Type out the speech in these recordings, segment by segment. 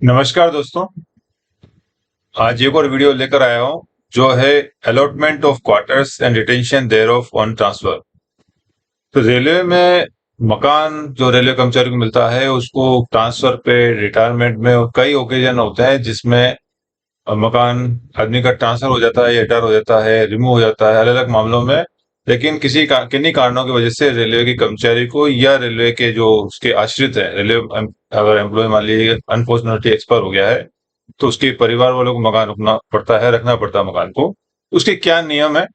नमस्कार दोस्तों। आज एक और वीडियो लेकर आया हूँ जो है allotment of quarters and retention thereof on transfer. तो रेलवे में मकान जो रेलवे कर्मचारी को मिलता है उसको ट्रांसफर पे, रिटायरमेंट में और कई ओकेजन होते हैं जिसमें मकान आदमी का ट्रांसफर हो जाता है या रिटायर हो जाता है, रिमूव हो जाता है, अलग अलग मामलों में। लेकिन किन्हीं कारणों की वजह से रेलवे के कर्मचारी को या रेलवे के जो उसके आश्रित है, रेलवे अगर एम्प्लॉय मान लीजिए अनफॉर्चुनेटली एक्सपायर हो गया है तो उसके परिवार वालों को मकान रुकना पड़ता है, रखना पड़ता है मकान को। उसके क्या नियम है,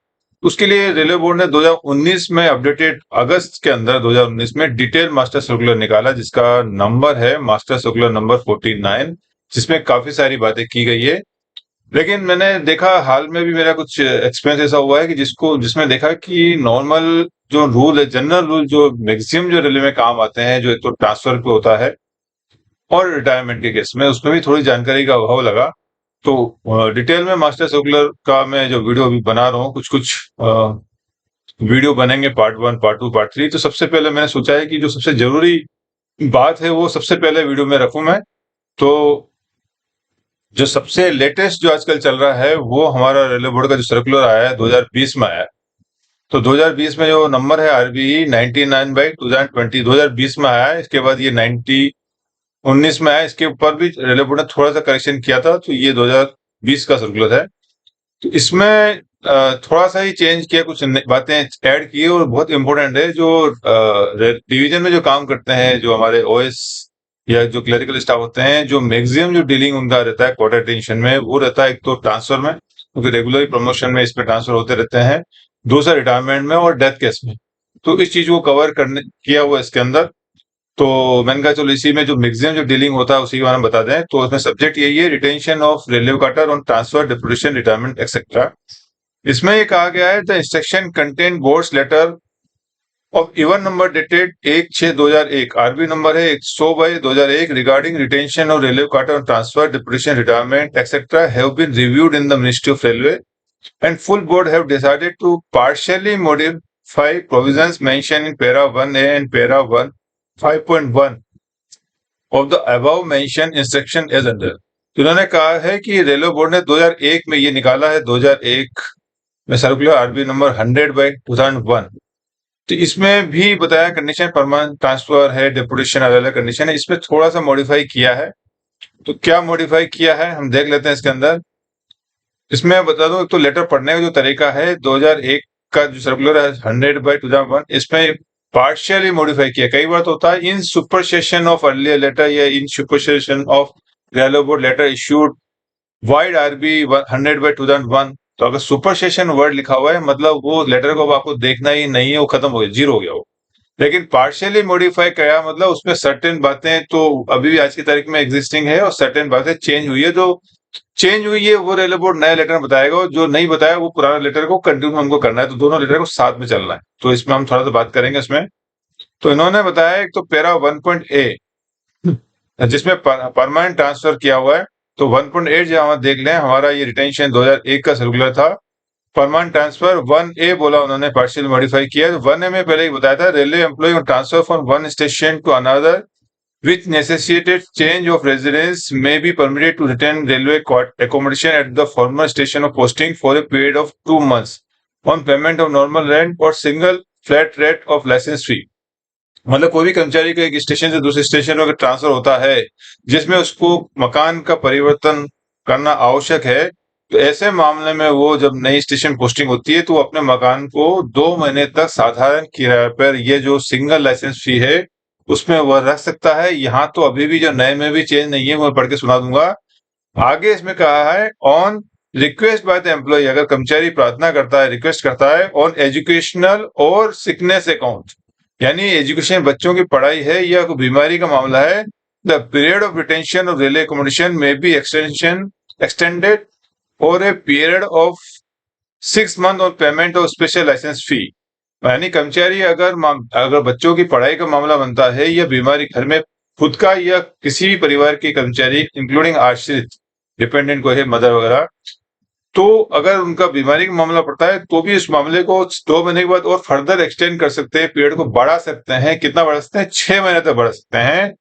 उसके लिए रेलवे बोर्ड ने 2019 में अपडेटेड अगस्त के अंदर 2019 में डिटेल मास्टर सर्कुलर निकाला जिसका नंबर है मास्टर सर्कुलर नंबर 49, जिसमें काफी सारी बातें की गई है। लेकिन मैंने देखा हाल में भी मेरा कुछ एक्सपीरियंस ऐसा हुआ है कि जिसमें देखा कि नॉर्मल जो रूल है, जनरल रूल जो मैक्सिमम जो रेलवे में काम आते हैं, जो एक तो ट्रांसफर पे होता है और रिटायरमेंट के केस में, उसमें भी थोड़ी जानकारी का अभाव लगा। तो डिटेल में मास्टर सर्कुलर का मैं जो वीडियो अभी बना रहा हूँ, कुछ कुछ वीडियो बनेंगे, पार्ट 1, पार्ट 2, पार्ट 3। तो सबसे पहले मैंने सोचा है कि जो सबसे जरूरी बात है वो सबसे पहले वीडियो में रखूं मैं। तो जो सबसे लेटेस्ट जो आजकल चल रहा है वो हमारा रेलवे बोर्ड का जो सर्कुलर आया है 2020 में आया है। तो 2020 में जो नंबर है आरबीई 99/2020 2020 में आया है। इसके बाद ये 19 में आया, इसके ऊपर भी रेलवे बोर्ड ने थोड़ा सा करेक्शन किया था, तो ये 2020 का सर्कुलर है। तो इसमें थोड़ा सा ही चेंज किया, कुछ बातें ऐड की और बहुत इंपॉर्टेंट है। जो डिवीजन में जो काम करते हैं, जो हमारे ओएस या जो क्लरिकल स्टाफ होते हैं, जो मैक्सिमम जो डीलिंग उनका रहता है क्वार्टर टेंशन में, वो रहता है एक तो ट्रांसफर में, क्योंकि रेगुलर प्रमोशन में इस पे ट्रांसफर होते रहते हैं, दूसरा रिटायरमेंट में और डेथ केस में। तो इस चीज को कवर करने किया हुआ इसके अंदर। तो मैंने कहा चलो इसी में जो मैक्सिमम जो डीलिंग होता है उसी के बारे में बता दें। तो इसमें सब्जेक्ट यही है, retention of railway quarter on transfer, deputation, retirement etcetera. इसमें ये कहा गया है the instruction contain board's letter of even number dated 1/6/2001, RB number है 100/2001, regarding retention of railway quarter on transfer, deputation, retirement etcetera have been reviewed in the ministry of railway and full board have decided to partially modify provisions mentioned in para 1A and para 1 5.1 of the above mentioned instruction as under। तो उन्होंने कहा है कि railway board ने 2001 में ये निकाला है, 2001 में सर्कुलर आरबी नंबर 100/2001। तो इसमें भी बताया कंडीशन परमानेंट ट्रांसफर है, डिप्यूटेशन, अलग अलग कंडीशन है, इसमें थोड़ा सा मॉडिफाई किया है। तो क्या मॉडिफाई किया है हम देख लेते हैं इसके अंदर। इसमें बता दूं, एक तो लेटर पढ़ने का जो तरीका है, 2001 का जो सर्कुलर है 100/2001, इसमें पार्शियली मॉडिफाई किया। कई बार तो होता है in supersession of earlier letter या in supersession of railway board letter issued vide RB 100/2001। तो अगर सुपरसेशन वर्ड लिखा हुआ है मतलब वो लेटर को अब आपको देखना ही नहीं है, वो खत्म हो गया, जीरो हो गया वो। लेकिन पार्शियली मॉडिफाई किया मतलब उसमें सर्टेन बातें तो अभी भी आज की तारीख में एग्जिस्टिंग है और सर्टेन बातें चेंज हुई है। जो चेंज हुई है वो रेलवे बोर्ड नया लेटर में बताएगा, और जो नहीं बताया वो पुराना लेटर को कंटिन्यू हमको करना है। तो दोनों लेटर को साथ में चलना है, तो इसमें हम थोड़ा सा बात करेंगे इसमें। तो इन्होंने बताया एक तो पैरा 1.A जिसमें परमानेंट ट्रांसफर किया हुआ है। तो 1.8 जो हम देख लें, हमारा ये रिटेंशन 2001 का सर्कुलर था। परमानेंट ट्रांसफर 1A बोला उन्होंने, पार्शियल मॉडिफाई किया। 1A में पहले ही बताया था, railway employee transfer from one station to another which necessitated change of residence may be permitted to retain railway accommodation at the former station of posting for a period of 2 months on payment of normal rent or single flat rate of license fee। मतलब कोई भी कर्मचारी का एक station से दूसरे station में अगर ट्रांसफर होता है जिसमें उसको मकान का परिवर्तन करना आवश्यक है, तो ऐसे मामले में वो जब नई स्टेशन पोस्टिंग होती है तो वो अपने मकान को 2 महीने तक साधारण किराए पर, ये जो सिंगल लाइसेंस फी है उसमें वह रख सकता है। यहाँ तो अभी भी जो नए में भी चेंज नहीं है, मैं पढ़ के सुना दूंगा। आगे इसमें कहा है on request by the employee, अगर कर्मचारी प्रार्थना करता है, रिक्वेस्ट करता है, ऑन एजुकेशनल और सिकनेस अकाउंट, यानी एजुकेशन बच्चों की पढ़ाई है या कोई बीमारी का मामला है, the period of retention of railway accommodation में बी एक्सटेंडेड और ए पीरियड ऑफ 6 मंथ और payment of special licence fee. यानी कर्मचारी अगर बच्चों की पढ़ाई का मामला बनता है या बीमारी, घर में खुद का या किसी भी परिवार के कर्मचारी इंक्लूडिंग आश्रित डिपेंडेंट को है, मदर वगैरह, तो अगर उनका बीमारी का मामला पड़ता है तो भी इस मामले को 2 महीने के बाद और फर्दर एक्सटेंड कर सकते हैं, पीरियड को बढ़ा सकते हैं। कितना बढ़ा सकते हैं? 6 महीने तक बढ़ा सकते हैं।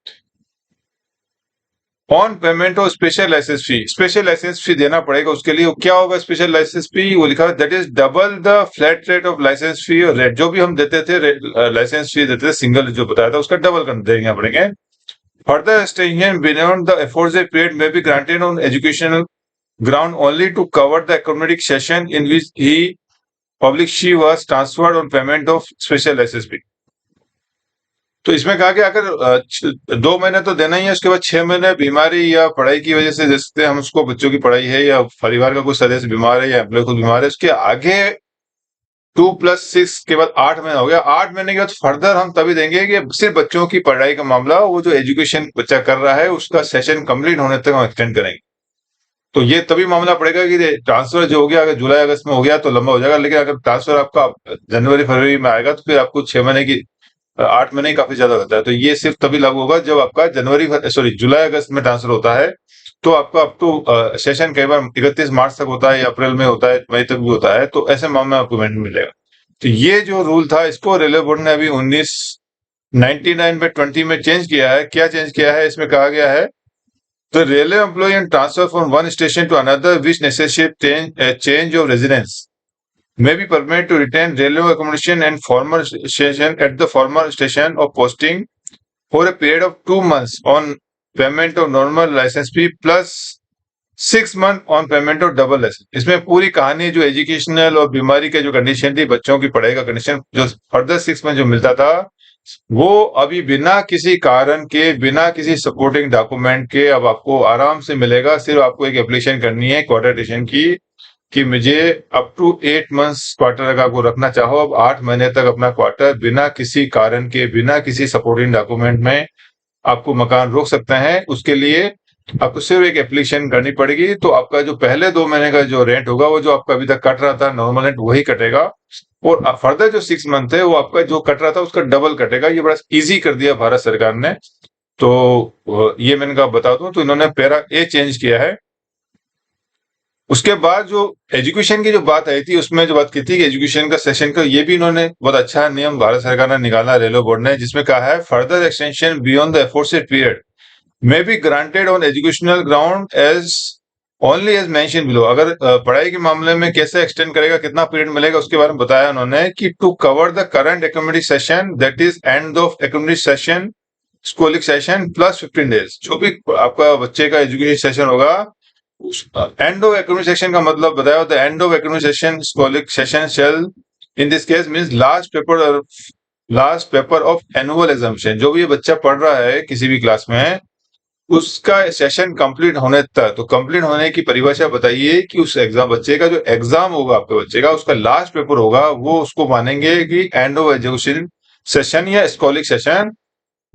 On payment of special licence fee, special licence fee देना पड़ेगा उसके लिए। क्या होगा स्पेशल लाइसेंस फी? वो लिखा है that is double the flat rate of licence fee और रेट। जो भी हम देते थे लाइसेंस फी देते थे सिंगल जो बताया था उसका डबल कर देंगे पड़ेंगे। Further extension beyond the afforded period में be granted on educational ground only to cover the academic session in which she was transferred on payment of special license fee। तो इसमें कहा कि अगर 2 महीने तो देना ही है, उसके बाद 6 महीने बीमारी या पढ़ाई की वजह से, जैसे हम उसको बच्चों की पढ़ाई है या परिवार का कोई सदस्य बीमार है या एम्प्लॉय खुद बीमार है, उसके आगे 2+6 के बाद 8 महीना हो गया। 8 महीने के बाद फर्दर हम तभी देंगे कि सिर्फ बच्चों की पढ़ाई का मामला, वो जो एजुकेशन बच्चा कर रहा है उसका सेशन कंप्लीट होने तक हम एक्सटेंड करेंगे। तो ये तभी मामला पड़ेगा कि ट्रांसफर जो हो गया अगर जुलाई अगस्त में हो गया तो लंबा हो जाएगा, लेकिन अगर ट्रांसफर आपका जनवरी फरवरी में आएगा तो फिर आपको 6 महीने की 8 महीने काफी ज्यादा होता है। तो ये सिर्फ तभी लागू होगा जब आपका जुलाई अगस्त में ट्रांसफर होता है। तो आपका अप टू सेशन कई बार 31 मार्च तक होता है या अप्रैल में होता है, मई तक भी होता है। तो ऐसे मामले में आपको पेमेंट मिलेगा। तो ये जो रूल था इसको रेलवे बोर्ड ने अभी 1999/20 में चेंज किया है। क्या चेंज किया है? इसमें कहा गया है the railway employee and transfer from one station to another which necessitate a change of residence may be permitted to retain railway accommodation and former station at the former station of posting for a period of 2 months on payment of normal license fee plus 6 months on payment of double license। इसमें पूरी कहानी जो educational और बीमारी के जो condition थी, बच्चों की पढ़ाई का कंडीशन, जो फर्दर 6 मंथ जो मिलता था वो अभी बिना किसी कारण के, बिना किसी सपोर्टिंग डॉक्यूमेंट के अब आपको आराम से मिलेगा। सिर्फ आपको एक एप्लीकेशन करनी है क्वार्टर एडिशन की कि मुझे अप टू 8 मंथ्स क्वार्टर का को रखना चाहो, अब 8 महीने तक अपना क्वार्टर बिना किसी कारण के, बिना किसी सपोर्टिंग डॉक्यूमेंट में आपको मकान रोक सकते हैं। उसके लिए आपको सिर्फ एक एप्लीकेशन करनी पड़ेगी। तो आपका जो पहले 2 महीने का जो रेंट होगा वो जो आपका अभी तक कट रहा था नॉर्मल रेंट वही कटेगा, और फर्दर जो 6 मंथ है वो आपका जो कट रहा था उसका डबल कटेगा। ये बड़ा इजी कर दिया भारत सरकार ने। तो ये मैंने कहा बता दूं, तो इन्होंने पैरा ए चेंज किया है। उसके बाद जो एजुकेशन की जो बात आई थी उसमें जो बात की थी कि एजुकेशन का सेशन का, ये भी इन्होंने बहुत अच्छा नियम भारत सरकार ने निकाला रेलवे बोर्ड ने, जिसमें कहा है further extension beyond the aforesaid period may be granted on educational ground as only as mentioned below। अगर पढ़ाई के मामले में कैसे एक्सटेंड करेगा, कितना पीरियड मिलेगा, उसके बारे में बताया उन्होंने कि to cover the current academic session that is end of academic session schooling session plus 15 days. जो भी आपका बच्चे का एजुकेशन सेशन होगा, एंड ऑफ एकेडमिक सेशन का मतलब बताया, the end of academic session schooling session shall in this case means last paper of annual examination. जो भी ये बच्चा पढ़ रहा है किसी भी क्लास में, उसका सेशन कंप्लीट होने तक, तो कंप्लीट होने की परिभाषा बताइए कि उस एग्जाम बच्चे का जो एग्जाम होगा आपके बच्चे का, उसका लास्ट पेपर होगा, वो उसको मानेंगे कि एंड ऑफ एजुकेशन सेशन या स्कॉलिंग सेशन।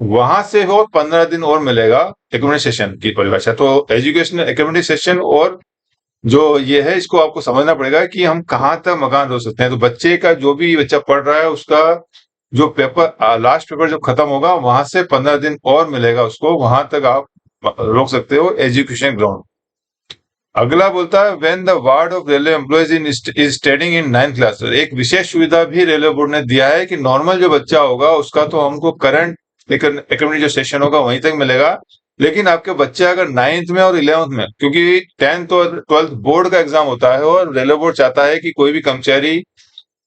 वहां से हो 15 दिन और मिलेगा एकेडमिक सेशन की परिभाषा। तो एजुकेशन एकेडमिक सेशन और जो ये है इसको आपको समझना पड़ेगा कि हम कहाँ तक मकान रोक सकते हैं। तो बच्चे का जो भी बच्चा पढ़ रहा है उसका जो पेपर लास्ट पेपर जब खत्म होगा वहां से 15 दिन और मिलेगा उसको, वहां तक आप रोक सकते हो एजुकेशन ग्राउंड। अगला बोलता है when the ward of railway employees is studying in 9th class. एक विशेष सुविधा भी रेलवे बोर्ड ने दिया है कि नॉर्मल जो बच्चा होगा उसका तो हमको करंट एकेडमिक जो सेशन होगा वहीं तक मिलेगा, लेकिन आपके बच्चे अगर 9th में और 11th में, क्योंकि 10th और 12th बोर्ड का एग्जाम होता है और रेलवे बोर्ड चाहता है कि कोई भी कर्मचारी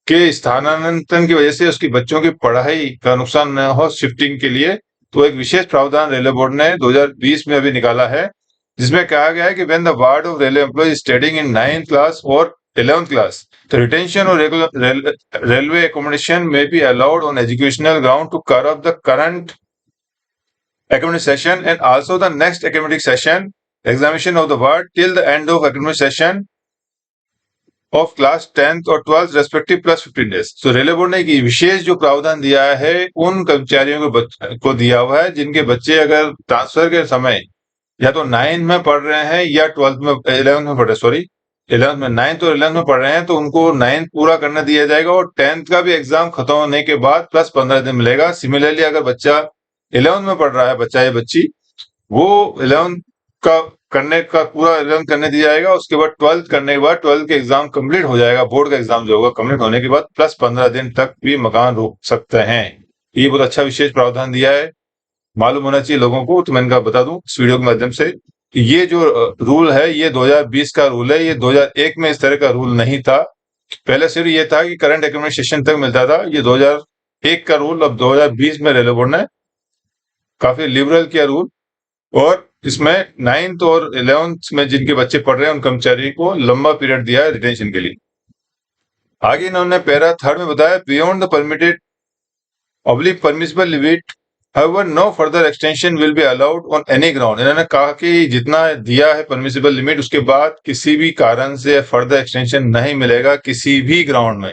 के स्थानांतरण की वजह से उसकी बच्चों की पढ़ाई का नुकसान न हो शिफ्टिंग के लिए, तो एक विशेष प्रावधान रेलवे बोर्ड ने 2020 में अभी निकाला है, जिसमें कहा गया है कि when the ward of railway employee studying in 9th class और 11th क्लास, द रिटेंशन और रेलवे एकोमोडेशन में be allowed on educational ground to cover up the current academic session and also the next academic session examination of the ward till the end of academic session of class 10th और 12th respective plus 15 days। तो railway board ने एक विशेष जो प्रावधान दिया है उन कर्मचारियों को दिया हुआ है जिनके बच्चे अगर ट्रांसफर के समय या तो 9th में पढ़ रहे हैं या 12th में 11th में पढ़ रहे, सॉरी 11th में 9th और 11th में पढ़ रहे हैं, तो उनको 9th पूरा करना दिया जाएगा और 10th का भी एग्जाम खत्म होने के बाद प्लस 15 दिन मिलेगा। सिमिलरली अगर बच्चा 11th में पढ़ रहा है, बच्चा या बच्ची, वो 11th का करने का पूरा 11th करने दिया जाएगा। उसके बाद 12th करने के बाद 12th के एग्जाम कंप्लीट हो जाएगा, बोर्ड का एग्जाम जो होगा कंप्लीट होने के बाद प्लस 15 दिन तक भी मकान रोक सकते हैं। ये बहुत अच्छा विशेष प्रावधान दिया है मालूम होना चाहिए लोगों को, तो मैंने कहा बता दूं इस वीडियो के माध्यम से। ये जो रूल है ये 2020 का रूल है, ये 2001 में इस तरह का रूल नहीं था। पहले सिर्फ ये था कि करंट एकोमोडेशन तक मिलता था, ये 2001 का रूल अब 2020 में रेलवे बोर्ड ने काफी लिबरल किया रूल, और इसमें 9th और 11th में जिनके बच्चे पढ़ रहे हैं उन कर्मचारी को लंबा पीरियड दिया है रिटेंशन के लिए। आगे इन्होंने पैरा 3 में बताया, beyond the permitted oblique permissible limit however no further extension will be allowed on any ground। इन्होंने कहा कि जितना दिया है परमिसिबल लिमिट उसके बाद किसी भी कारण से फर्दर एक्सटेंशन नहीं मिलेगा किसी भी ग्राउंड में।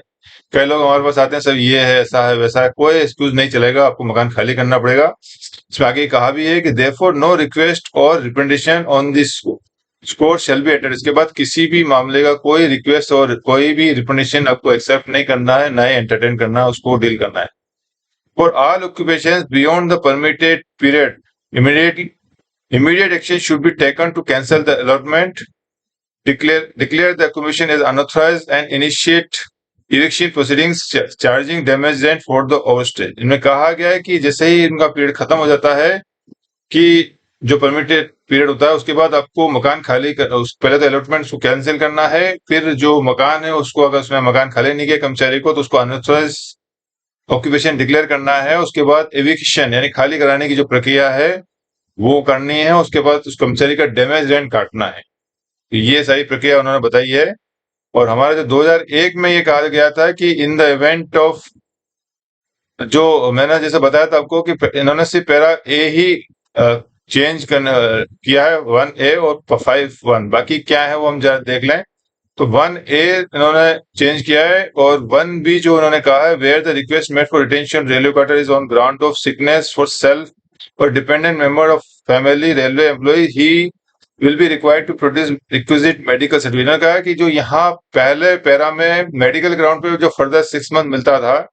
कई लोग हमारे पास आते हैं, सर ये है, ऐसा है, वैसा है, कोई एक्सक्यूज नहीं चलेगा, आपको मकान खाली करना पड़ेगा। इसमें आगे कहा भी है कि therefore no request or recommendation on this score shall be entered। इसके बाद किसी भी मामले का कोई रिक्वेस्ट और कोई भी रिकमेंडेशन आपको एक्सेप्ट नहीं करना है, ना ही एंटरटेन करना है, उसको डील करना है। For all occupations beyond the permitted period, immediate action should be taken to cancel the allotment, declare the occupation as unauthorized, and initiate eviction proceedings charging damage rent for the overstay। इनमें कहा गया है कि जैसे ही इनका period खत्म हो जाता है कि जो परमिटेड पीरियड होता है उसके बाद आपको मकान खाली पहले तो अलॉटमेंट उसको कैंसिल करना है, फिर जो मकान है उसको अगर उसमें मकान खाली नहीं किया कर्मचारी को तो उसको अनऑथराइज ऑक्यूपेशन डिक्लेयर करना है। उसके बाद एविक्शन यानी खाली कराने की जो प्रक्रिया है वो करनी है। उसके बाद उस कर्मचारी का डैमेज रेंट काटना है। ये सारी प्रक्रिया उन्होंने बताई है। और हमारे जो 2001 में ये कहा गया था कि इन द इवेंट ऑफ, जो मैंने जैसे बताया था आपको कि इन्होंने सिर्फ पैरा ए ही चेंज किया है 1A और 5(1), बाकी क्या है वो हम जरा देख लें। तो 1A इन्होंने चेंज किया है, और 1B जो उन्होंने कहा है, where the request made for retention railway quarter is on ground of sickness for self और dependent member of family railway employee, he will be required to produce requisite medical certificate. इन्होंने कहा कि जो यहाँ पहले पैरा में medical ground पे जो फर्दर 6 मंथ मिलता था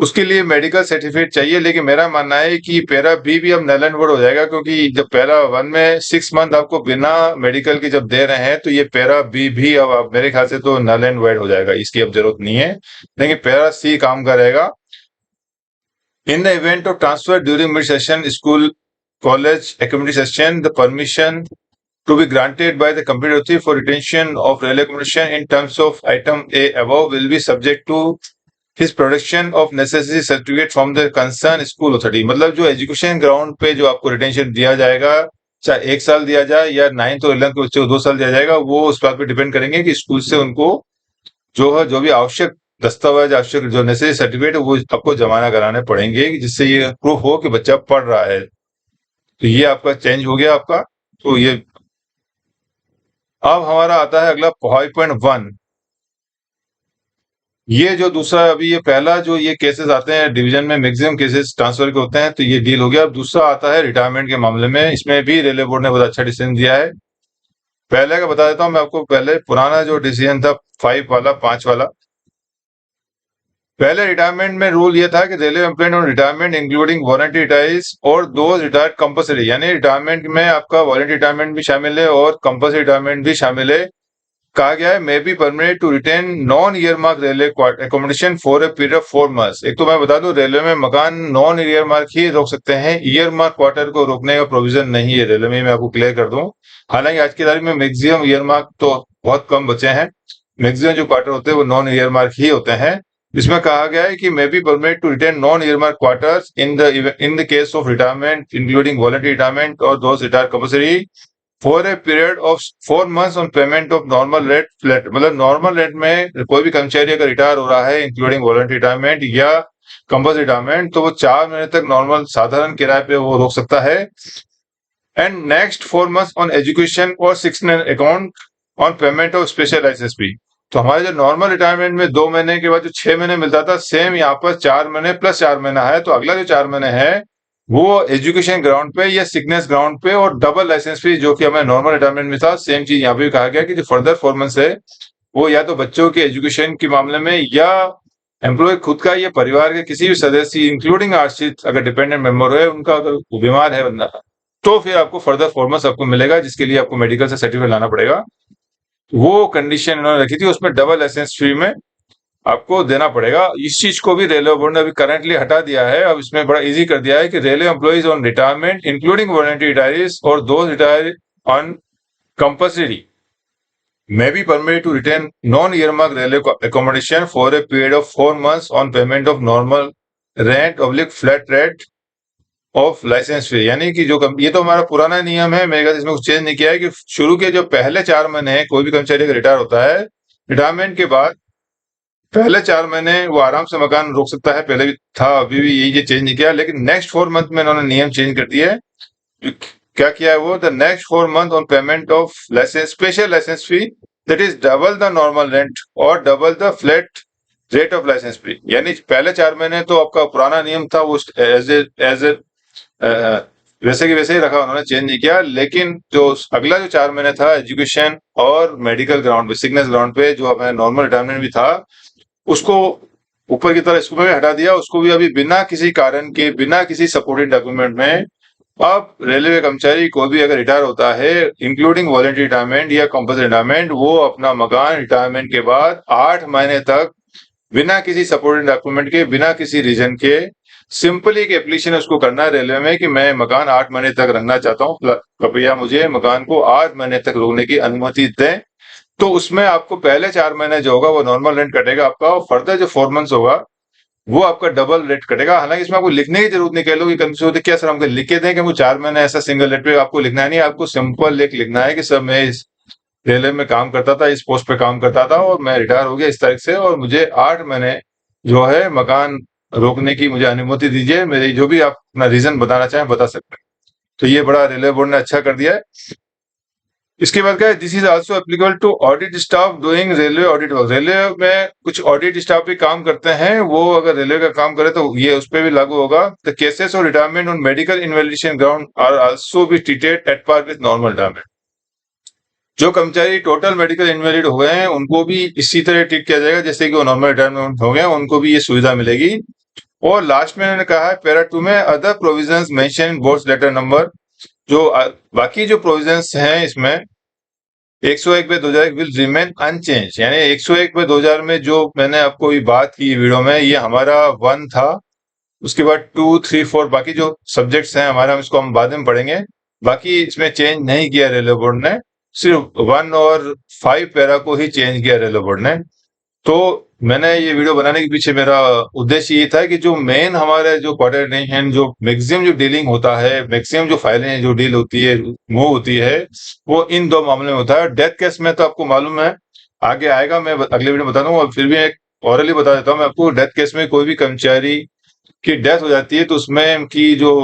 उसके लिए मेडिकल सर्टिफिकेट चाहिए, लेकिन मेरा मानना है कि पैरा बी भी अब नल एंड वोइड हो जाएगा, क्योंकि जब पैरा 1 में 6 मंथ आपको बिना मेडिकल के जब दे रहे हैं तो ये पैरा बी भी अब आप मेरे ख्याल से तो नल एंड वोइड हो जाएगा, इसकी अब जरूरत नहीं है। लेकिन पैरा सी काम करेगा। In the event of transfer during mid session school college academic session, the permission to be granted by the competent authority for retention of railway accommodation in terms of item A above will be subject to his production of necessary certificate from the concerned school authority। मतलब जो education ground पे जो आपको retention दिया जाएगा, चाहे 1 साल दिया जाए या 9th और 11th के बच्चे को 2 साल दिया जाएगा, वो उस बात पे डिपेंड करेंगे कि स्कूल से उनको जो है जो भी आवश्यक दस्तावेज, आवश्यक जो नेसेसरी सर्टिफिकेट है वो आपको जमाना कराने पड़ेंगे, जिससे ये प्रूफ हो कि बच्चा पढ़ रहा है। तो ये आपका चेंज हो गया आपका। तो ये अब हमारा आता है अगला 5.1। ये जो दूसरा अभी ये पहला जो ये केसेस आते हैं डिवीजन में मैक्सिमम केसेस ट्रांसफर के होते हैं, तो ये डील हो गया। अब दूसरा आता है रिटायरमेंट के मामले में। इसमें भी रेलवे बोर्ड ने बहुत अच्छा डिसीजन दिया है। पहले का बता देता हूं मैं आपको, पहले पुराना जो डिसीजन था 5 वाला, पहले रिटायरमेंट में रूल ये था कि railway employee on retirement including voluntary retirees और दोज रिटायर्ड कंपल्सरी, यानी रिटायरमेंट में आपका वॉलंटरी रिटायरमेंट भी शामिल है और कंपल्सरी रिटायरमेंट भी शामिल है। कहा गया है may be permitted to retain non earmarked railway accommodation for a period of 4 months. एक तो मैं बता दूं रेलवे में मकान नॉन ईयर मार्क ही रोक सकते हैं, ईयर मार्क क्वार्टर को रोकने का प्रोविजन नहीं है रेलवे में, मैं आपको क्लियर कर दूं। हालांकि आज की तारीख में मैक्सिमम ईयर मार्क तो बहुत कम बचे हैं, मैक्सिमम जो क्वार्टर होते हैं वो नॉन ईयर मार्क ही होते हैं। इसमें कहा गया है कि may be permitted to retain non earmark quarters in the case of retirement including voluntary retirement और those retire compulsory for a period of 4 months on payment of normal rate flat. मतलब normal rate में कोई भी कर्मचारी अगर retire हो रहा है इंक्लूडिंग वॉलंटरी रिटायरमेंट या कंपल्सरी रिटायरमेंट, तो वो 4 महीने तक नॉर्मल साधारण किराए पे वो रोक सकता है। And next 4 months on education और 6 account on payment of special SSP. तो हमारे जो नॉर्मल रिटायरमेंट में 2 महीने के बाद जो 6 महीने मिलता था, सेम यहाँ पर 4 महीने प्लस 4 महीना है। तो अगला जो 4 महीने है वो एजुकेशन ग्राउंड पे या सिकनेस ग्राउंड पे और डबल लाइसेंस फी, जो कि हमें नॉर्मल रिटायरमेंट में था, सेम चीज यहाँ पे भी कहा गया कि जो फर्दर 4 मंथ्स है वो या तो बच्चों के एजुकेशन के मामले में या एम्प्लॉय खुद का या परिवार के किसी भी सदस्य इंक्लूडिंग आश्रित अगर डिपेंडेंट मेंबर है उनका, अगर बीमार है बंदा, तो फिर आपको फर्दर 4 मंथ्स आपको मिलेगा, जिसके लिए आपको मेडिकल से सर्टिफिकेट लाना पड़ेगा। वो कंडीशन इन्होंने रखी थी, उसमें डबल लाइसेंस फी में आपको देना पड़ेगा। इस चीज को भी रेलवे बोर्ड ने अभी करंटली हटा दिया है। अब इसमें बड़ा इजी कर दिया है कि railway employees on retirement including voluntary retirees और those retire on compulsory may be permitted to retain non-earmarked railway accommodation for a period of 4 months on payment of normal rent/flat rate of licence fee. यानी कि जो ये तो हमारा पुराना नियम है, मेरे ख्याल से इसमें कुछ चेंज नहीं किया है कि शुरू के जो पहले 4 महीने हैं, कोई भी कर्मचारी का रिटायर होता है, रिटायरमेंट के बाद पहले 4 महीने वो आराम से मकान रोक सकता है। पहले भी था, अभी भी यही चेंज नहीं किया, लेकिन नेक्स्ट 4 मंथ में इन्होंने नियम चेंज कर दिया है। क्या किया है वो, the next 4 month on payment of licence special licence fee that is double the normal rent और double the flat rate of licence fee. यानी पहले 4 महीने तो आपका पुराना नियम था, वो एज ए वैसे की वैसे ही रखा, उन्होंने चेंज नहीं किया। लेकिन जो अगला जो 4 महीने था एजुकेशन और मेडिकल ग्राउंड पे, सिकनेस ग्राउंड पे, जो हमारे नॉर्मल रिटायरमेंट भी था, उसको ऊपर की तरह इसको भी हटा दिया। उसको भी अभी बिना किसी कारण के, बिना किसी सपोर्टिंग डॉक्यूमेंट में, अब रेलवे कर्मचारी को भी अगर रिटायर होता है इंक्लूडिंग वॉलंटरी रिटायरमेंट या कंपल्सरी रिटायरमेंट, वो अपना मकान रिटायरमेंट के बाद 8 महीने तक बिना किसी सपोर्टिंग डॉक्यूमेंट के, बिना किसी रीजन के, सिंपली एक एप्लीकेशन उसको करना है रेलवे में कि मैं मकान 8 महीने तक रहना चाहता हूँ, कृपया मुझे मकान को 8 महीने तक रोकने की अनुमति दें। तो उसमें आपको पहले 4 महीने जो होगा वो नॉर्मल रेंट कटेगा आपका, और फर्दर जो 4 मंथ्स होगा वो आपका डबल रेट कटेगा। हालांकि इसमें आपको लिखने की जरूरत नहीं, कह लो कि कंफ्यूज होते क्या सर हमको लिख के दें कि वो 4 महीने ऐसा सिंगल रेट पे, आपको लिखना नहीं, आपको सिंपल एक लिखना है कि सर मैं इस रेलवे में काम करता था, इस पोस्ट पे काम करता था, और मैं रिटायर हो गया इस तारीख से, और मुझे 8 महीने जो है मकान रोकने की मुझे अनुमति दीजिए। मेरी जो भी आप अपना रीजन बताना चाहें बता सकते हैं। तो ये बड़ा रेलवे बोर्ड ने अच्छा कर दिया है। इसके बाद क्या है, this is also applicable to audit staff doing railway audit work. Railway में कुछ ऑडिट स्टाफ भी काम करते हैं, वो अगर रेलवे का काम करे तो ये उस पर भी लागू होगा। The cases of retirement on medical invalidation ground are also be treated at par with normal retirement. जो कर्मचारी टोटल मेडिकल इनवैलिड हो गए हैं उनको भी इसी तरह ट्रीट किया जाएगा जैसे कि वो नॉर्मल रिटायरमेंट हो गए, उनको भी ये सुविधा मिलेगी। और लास्ट में इन्होंने कहा है पैरा 2 में other provisions mention in board's letter number, जो बाकी जो प्रोविजंस हैं इसमें 101 पे 2001 विल रिमेन अनचेंज। यानी 101 पे 2000 में जो मैंने आपको ये बात की वीडियो में, ये हमारा 1 था, उसके बाद 2, 3, 4 बाकी जो सब्जेक्ट्स हैं हमारा, इसको हम बाद में पढ़ेंगे। बाकी इसमें चेंज नहीं किया रेलवे बोर्ड ने, सिर्फ 1 और 5 पैरा को ही चेंज किया रेलवे बोर्ड ने। तो मैंने ये वीडियो बनाने के पीछे मेरा उद्देश्य ये था कि जो मेन हमारे जो क्वार्टर जो मैक्सिमम जो डीलिंग होता है, मैक्सिमम जो फाइलें जो डील होती है, मूव होती है, वो इन 2 मामले में होता है। डेथ केस में तो आपको मालूम है, आगे आएगा, मैं अगले वीडियो में बता दूंगा। फिर भी एक ऑरली बता देता हूँ मैं आपको। डेथ केस में कोई भी कर्मचारी की डेथ हो जाती है तो उसमें उनकी जो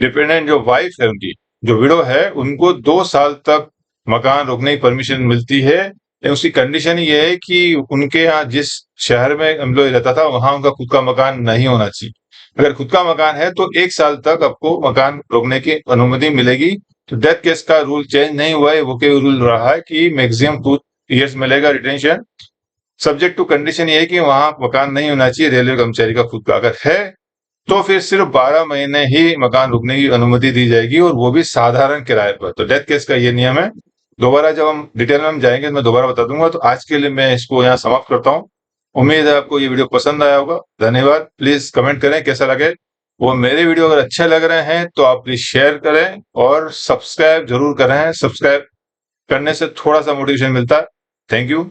डिपेंडेंट जो वाइफ है, उनकी जो विडो है, उनको 2 साल तक मकान रोकने की परमिशन मिलती है। लेकिन उसकी कंडीशन ये है कि उनके यहाँ जिस शहर में एम्प्लॉय रहता था वहां उनका खुद का मकान नहीं होना चाहिए। अगर खुद का मकान है तो 1 साल तक आपको मकान रोकने की अनुमति मिलेगी। तो डेथ केस का रूल चेंज नहीं हुआ है, वो के रूल रहा है कि मैक्सिमम 2 ईयर्स मिलेगा रिटेंशन, सब्जेक्ट टू कंडीशन ये है कि वहां मकान नहीं होना चाहिए रेलवे कर्मचारी का खुद का। अगर है तो फिर सिर्फ 12 महीने ही मकान रुकने की अनुमति दी जाएगी, और वो भी साधारण किराए पर। तो डेथ केस का ये नियम है। दोबारा जब हम डिटेल में हम जाएंगे तो मैं दोबारा बता दूंगा। तो आज के लिए मैं इसको यहाँ समाप्त करता हूँ। उम्मीद है आपको ये वीडियो पसंद आया होगा। धन्यवाद। प्लीज कमेंट करें कैसा लगे। वो मेरे वीडियो अगर अच्छे लग रहे हैं तो आप प्लीज शेयर करें और सब्सक्राइब जरूर करें। सब्सक्राइब करने से थोड़ा सा मोटिवेशन मिलता है। Thank you.